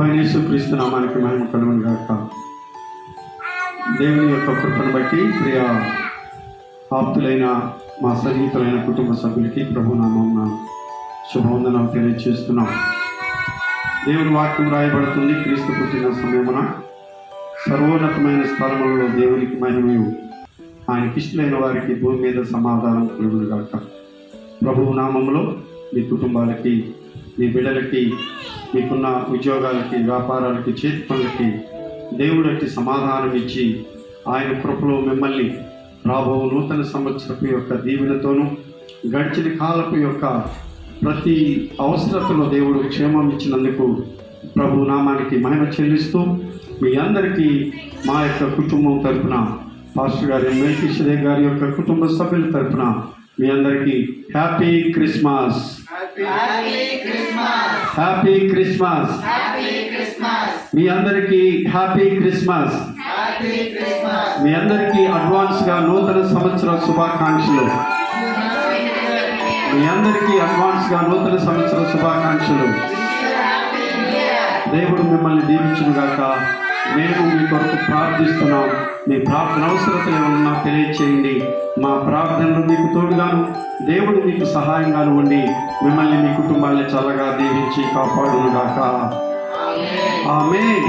ప్రభువైన యేసుక్రీస్తు నామానికి మహిమ కలుగును గాక. దేవుని యొక్క కృపను బట్టి ప్రియ ఆప్తులైన మా సన్నిహితులైన కుటుంబ సభ్యులకి ప్రభు నామమున శుభవందనం తెలియజేస్తున్నాం. దేవుని వాక్యం రాయబడుతుంది, క్రీస్తు పుట్టిన సమయమున సర్వోన్నతమైన స్థలములలో దేవునికి మహిమయు ఆయనకి ఇష్టమైన వారికి భూమి మీద సమాధానం కలుగును గాక. ప్రభువు నామములో మీ కుటుంబాలకి, మీ బిడ్డలకి, మీకున్న ఉద్యోగాలకి, వ్యాపారాలకి, చేతి పనులకి దేవుడికి సమాధానం ఇచ్చి ఆయన కృపలో మిమ్మల్ని రాబో నూతన సంవత్సరపు యొక్క దీవెనతోనూ గడిచిన కాలపు యొక్క ప్రతి అవసరతలో దేవుడు క్షేమం ఇచ్చినందుకు ప్రభు నామానికి మహిమ చెల్లిస్తూ మీ అందరికీ మా యొక్క కుటుంబం తరఫున, పాస్టర్ గారి మెల్కీషేదెక్ గారి యొక్క కుటుంబ సభ్యుల తరఫున మీ అందరికీ హ్యాపీ క్రిస్మస్. Happy Christmas. మీ అందరికీ హ్యాపీ క్రిస్మస్. మీ అందరికీ అడ్వాన్స్గా నూతన సంవత్సర శుభాకాంక్షలు. మీ అందరికీ అడ్వాన్స్గా నూతన సంవత్సర శుభాకాంక్షలు. దేవుడు మిమ్మల్ని దీవించుగాక. మేము మీ కొరకు ప్రార్థిస్తున్నాం. మీ ప్రార్థన అవసరతలు ఏమన్నా తెలియచేయండి. మా ప్రార్థనలు మీకు తోడుగాను, దేవుడు మీకు సహాయంగాను ఉండి మిమ్మల్ని, మీ కుటుంబాన్ని చల్లగా దీవించి కాపాడునుగాక. ఆమేన్.